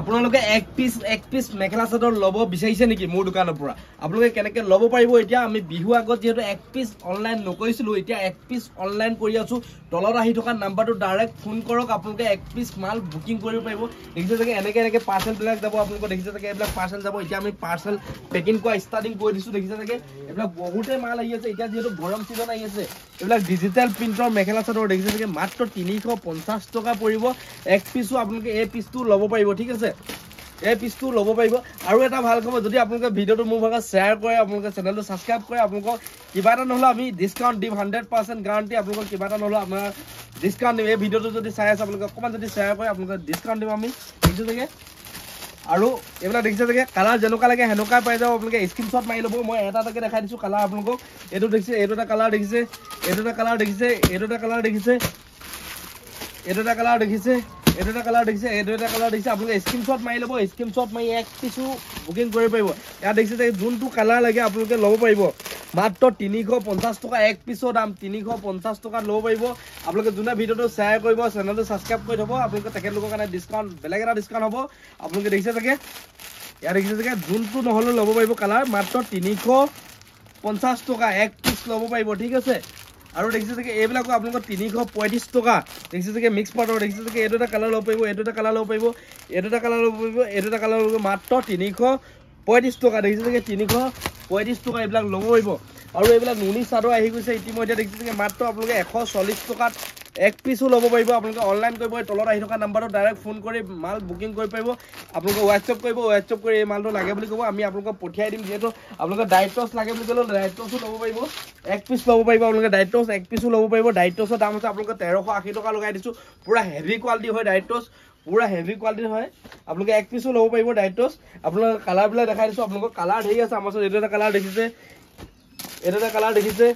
আপোনালোকে এক পিস মেখেলা চাদৰ লব বিচাৰিছে নেকি মোৰ দোকানৰ পৰা আপোনালোকে কেনেকৈ লব পাৰিব এতিয়া আমি বিহু আগত যেহেতু এক পিস অনলাইন নকৰিছিলো এতিয়া এক পিস অনলাইন কৰি আছো তলত আহি থকা নাম্বাৰটো ডাইৰেক্ট ফোন কৰক আপোনালোকে এক পিস মাল বুকিং কৰিব পাৰিব দেখিছে যে এনেকৈ পাৰ্সেল বিলাক যাব আপোনালোকে দেখিছে যে এইবিলাক পাৰ্সেল যাব এতিয়া আমি পাৰ্সেল পেকিং কৰা ষ্টাৰ্টিং কৰি দিছো দেখিছে যে এইবিলাক বহুতে মাল আহি আছে এতিয়া যেহেতু গৰম সিজন আহি আছে এইবিলাক ডিজিটেল প্ৰিন্টৰ মেখেলা চাদৰ দেখিছে যে মাত্ৰ 350 টকা পৰিব এক পিসও আপোনালোকে এই পিসটো লব পাৰিব ঠিক আছে এই পিসটো লব পাৰিব আৰু এটা ভাল খবৰ যদি আপোনালোকে ভিডিওটো মোৰ ভাগত শেয়াৰ কৰে আপোনালোকে চেনেলটো সাবস্ক্ৰাইব কৰে আপোনালোকক কিবা এটা নহলে আমি ডিসকাউন্ট দিম 100% গ্যাৰান্টি আপোনালোকক কিবা এটা নহলে আমাৰ ডিসকাউন্ট দিম এই ভিডিওটো যদি চাই আছে আপোনালোকে অকমান যদি শেয়াৰ কৰে আপোনালোকক ডিসকাউন্ট দিম আমি দেখিছে যে আৰু এইবিলাক দেখিছে যে কালাৰ যেনেকুৱা লাগে হেনকা পাই যাব আপোনালোকে স্ক্ৰিনশ্বট মাৰি লব মই এটা এটাকে দেখাই দিছো কালাৰ আপোনালোকক এটো দেখিছে এটো এটা কালাৰ দেখিছে এটো এটা কালাৰ দেখিছে এটো এটা কালাৰ দেখিছে এটো এটা কালাৰ দেখিছে এটো এটা কালাৰ দেখিছে এটো এটা কালাৰ দেখিছে আপোনালোকে স্ক্ৰিনশ্বট মাৰি লব স্ক্ৰিনশ্বট মাৰি এক পিসু বুকিং কৰিব পাৰিব ইয়া দেখিছে যে যোনটো কালাৰ লাগে আপোনালোকে লব পাৰিব মাত্ৰ 350 টকা এক পিসৰ দাম 350 টকা লব পাৰিব আপোনালোকে যোনে ভিডিওটো শেয়াৰ কৰিব চেনেলটো সাবস্ক্ৰাইব কৰি থব আপোনালোকে তেখেতলোকৰ কাৰণে ডিসকাউন্ট বেলেগ এটা ডিসকাউন্ট হ'ব আপোনালোকে দেখিছে যে ইয়া দেখিছে যে যোনটো নহলে লব পাৰিব কালাৰ মাত্ৰ 350 টকা এক পিস লব পাৰিব ঠিক আছে আৰু দেখিছে যে এইবিলাকো আপোনালোকৰ 335 টকা দেখিছে যে মিক্স পাউডাৰ দেখিছে যে এটো এটা কালাৰ লব পাৰিব এটো এটা কালাৰ লব পাৰিব এটো এটা কালাৰ লব পাৰিব এটো এটা কালাৰ লব মাত্ৰ 335 টকা দেখিছে যে 335 টকা এইবিলাক লব পাৰিব আৰু এইবিলাক নুনি চাদৰ আহি গৈছে ইতিমধ্যে দেখিছে যে মাত্ৰ আপোনালোকে 140 টকাত এক পিসও লব পাৰিব আপোনালোকে অনলাইন কৰিব তলত আহি থকা নাম্বাৰটো ডাইৰেক্ট ফোন কৰি মাল বুকিং কৰিব পাৰিব আপোনালোকে WhatsApp কৰিব WhatsApp কৰি এই মালটো লাগে বুলি ক'ব আমি আপোনালোকক পঠিয়াই দিম যেহেতু আপোনালোকে ডাইটছ লাগে বুলি ক'লে ডাইটছও লব পাৰিব এক পিস লব পাৰিব আপোনালোকে ডাইটছ এক পিসও লব পাৰিব ডাইটছৰ দাম আছে আপোনালোকে 1380 টকা লগাই দিছো পুৰা হেভি কোৱালিটি হয় ডাইটছ পুৰা হেভি কোৱালিটি হয় আপোনালোকে এক পিসও লব পাৰিব ডাইটছ আপোনালোকে কালাৰ বিলাক দেখাই দিছো আপোনালোকৰ কালাৰ ধেই আছে আমাৰ এটো এটা কালাৰ দেখিছে এটো এটা কালাৰ দেখিছে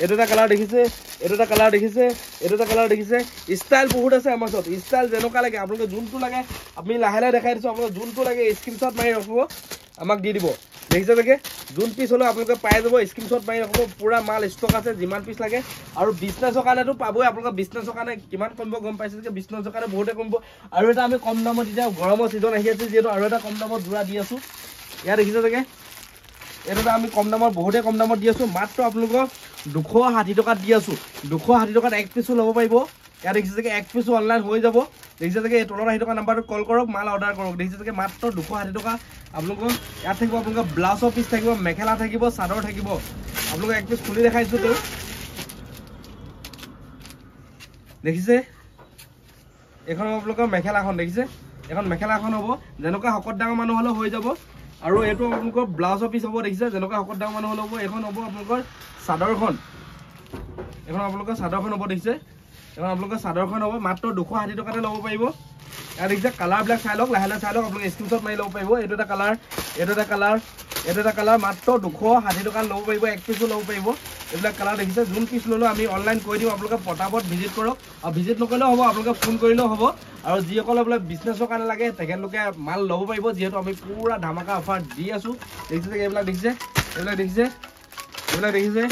এটো এটা কালাৰ দেখিছে এটো এটা কালাৰ দেখিছে এটো এটা কালাৰ দেখিছে স্টাইল বহুত আছে আমাৰ ওচৰত স্টাইল যেনেকুৱা লাগে আপোনালোকে যোনটো লাগে আমি লাহে লাহে দেখাই দিছো আপোনালোকে যোনটো লাগে স্ক্ৰিনশ্বট মাৰি ৰাখিব আমাক দি দিব দেখিছে যে যোন পিস হলো আপোনালোকে পাই যাব স্ক্ৰিনশ্বট মাৰি ৰাখিব পুৰা মাল ষ্টক আছে যিমান পিস লাগে আৰু বিজনেছৰ কাৰণেটো পাবই আপোনালোকে বিজনেছৰ কাৰণে কিমান কমব গম পাইছে যে বিজনেছৰ কাৰণে বহুতে কমব আৰু এটা আমি কম দামত এতিয়া গৰমৰ সিজন আহি আছে যেটো আৰু এটা কম দামত জোৰা দি আছো ইয়া দেখিছে যে এটা আমি কম দামত বহুতে কম দামত দি আছো মাত্ৰ আপোনালোকক 260 টকা দি আছো 260 টকাত এক পিসও লব পাৰিব ইয়া দেখিছে যে এক পিসও অনলাইন হৈ যাব দেখিছে যে তলত আহি থকা নাম্বাৰটো কল কৰক মাল অৰ্ডাৰ কৰক দেখিছে যে মাত্ৰ 260 টকা আপোনালোকক ইয়াত থাকিব আপোনালোকৰ ব্লাউজৰ পিস থাকিব মেখেলা থাকিব চাদৰ থাকিব আপোনালোকক এক পিস খুলি দেখাইছো তো দেখিছে এখন আপোনালোকৰ মেখেলাখন দেখিছে এখন মেখেলাখন হ'ব যেনেকুৱা হকত ডাঙৰ মানুহ হলে হৈ যাব আৰু এটো আপোনালোকৰ ব্লাউজৰ পিস হ'ব দেখিছে যেনেকুৱা হকত ডাঙৰ মানুহ হ'ব এখন হ'ব আপোনালোকৰ চাদৰখন এখন আপোনালোকৰ চাদৰখন হ'ব দেখিছে এখন আপোনালোকৰ চাদৰখন হ'ব মাত্ৰ 260 টকাতে লব পাৰিব আৰু দেখিছে কালাৰ বিলাক চাই লওক লাহে লাহে চাই লওক আপোনালোকে স্ক্ৰিনশ্বট মাৰি লব পাৰিব এটো এটা কালাৰ এটো এটা কালাৰ এটো এটা কালাৰ মাত্ৰ 260 টকা লব পাৰিব এক পিসও লব পাৰিব এইবিলাক কালাৰ দেখিছে যোন পিস ললো আমি অনলাইন কৰি দিম আপোনালোকে পটাপট ভিজিট কৰক আৰু ভিজিট নকৰিলেও হ'ব আপোনালোকে ফোন কৰিলেও হ'ব আৰু যিসকল আপোনালোকে বিজনেছৰ কাৰণে লাগে তেখেতলোকে মাল লব পাৰিব যিহেতু আমি পুৰা ধামাকা অফাৰ দি আছো দেখিছে যে এইবিলাক দেখিছে এইবিলাক দেখিছে এইবিলাক দেখিছে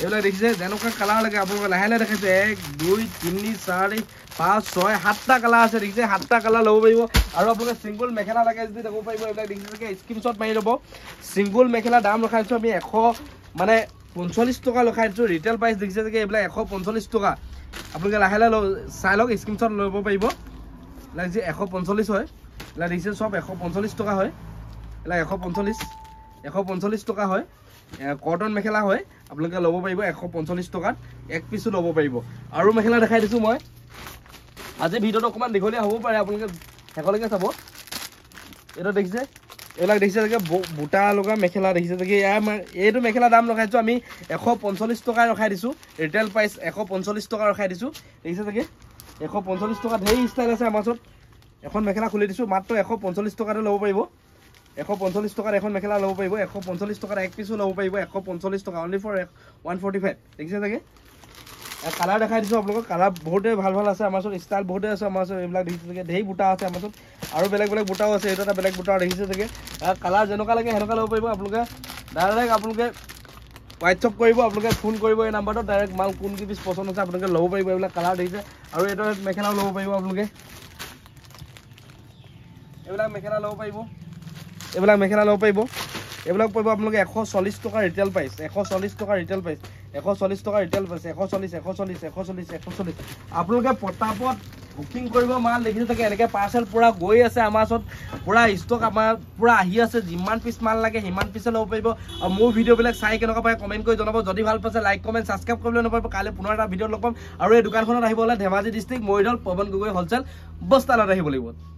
এইবিলাক দেখিছে যেনেকুৱা কালাৰ লাগে আপোনালোকে লাহে লাহে দেখাইছে 1 2 3 4 5 6 7টা কালাৰ আছে দেখিছে 7টা কালাৰ লব পাৰিব আৰু আপোনালোকে সিঙ্গল মেখেলা লাগে যদি লব পাৰিব এইবিলাক দেখিছে যে স্ক্ৰিনশ্বট মাৰি লব সিঙ্গল মেখেলা দাম ৰখাইছো আমি 100 মানে 45 টকা লখাইছো ৰিটেল প্ৰাইস দেখিছে যে এইবিলাক 145 টকা আপোনালোকে লাহে লাহে চাই লওক স্ক্ৰিনশ্বট লব পাৰিব লাগিছে 145 হয় লা দেখিছে সব 145 টকা হয় লা 145 টকা হয় কটন মেখেলা হয় আপোনালোকে লব পাৰিব 145 টকাত এক পিসও লব পাৰিব আৰু মেখেলা দেখাই দিছো মই আজি ভিডিওটো অকমান দীঘলীয়া হ'ব পাৰে আপোনালোকে হেকলৈকে চাব এটো দেখিছে এবিলাক দেখিছে যে বুটা লগা মেখেলা দেখিছে যে এইটো মেখেলা দাম ৰখাইছো আমি 145 টকা ৰখাই দিছো ৰিটেল প্ৰাইস 145 টকা ৰখাই দিছো দেখিছে যে 145 টকা ধেই ষ্টাইল আছে আমাৰ ওচৰত এখন মেখেলা খুলি দিছো মাত্ৰ 145 টকাতে লব পাৰিব 145 টকাৰ এখন মেখেলা লব পাৰিব 145 টকাৰ এক পিসও লব পাৰিব 145 টকা only for 145 দেখিছে যে কালাৰ দেখাই দিছো আপোনালোকক কালাৰ বহুতে ভাল ভাল আছে আমাৰ ওচৰত ষ্টাইল বহুতে আছে আমাৰ ওচৰত এইবিলাক দেখিছে যে ধেই বুটা আছে আমাৰ ওচৰত আৰু বেলেগ বেলেগ বুটাও আছে এটা বেলেগ বুটা দেখিছে যে কালাৰ যেনেকুৱা লাগে হেনকা লব পাৰিব আপোনালোকে ডাইৰেক্ট আপোনালোকে WhatsApp কৰিব আপোনালোকে ফোন কৰিব এই নাম্বাৰটো ডাইৰেক্ট মাল কোন কি পিস পছন্দ আছে আপোনালোকে লব পাৰিব এইবিলাক কালাৰ দেখিছে আৰু এটা মেখেলাও লব পাৰিব আপোনালোকে এইবিলাক মেখেলা ল'ব পাৰিব এইবিলাক মেখেলা ল'ব পাৰিব এইবিলাক পাব আপোনালোকে 140 টকা ৰিটেল প্ৰাইচ 140 টকা ৰিটেল প্ৰাইচ 140 টকা ৰিটেল প্ৰাইচ 140 আপোনালোকে পটাপট বুকিং কৰিব মাল দেখিছে থাকে এনেকে পাৰ্সেল পুৰা গৈ আছে আমাৰ ওচৰত পুৰা ষ্টক আমাৰ পুৰা আহি আছে যিমান পিস মাল লাগে সিমান পিছে ল'ব পাৰিব আৰু মোৰ ভিডিঅ'বিলাক চাই কেনেকুৱা পায় কমেন্ট কৰি জনাব যদি ভাল পাইছে লাইক কমেন্ট সাবস্ক্ৰাইব কৰিবলৈ নপাৰিব কাইলৈ পুনৰ এটা ভিডিঅ' লগ পাম আৰু এই দোকানখনত আহিব হ'লে ধেমাজি ডিষ্ট্ৰিক্ট মৰিধল পৱন গগৈ হোলচেল বস্তালত আহিব লাগিব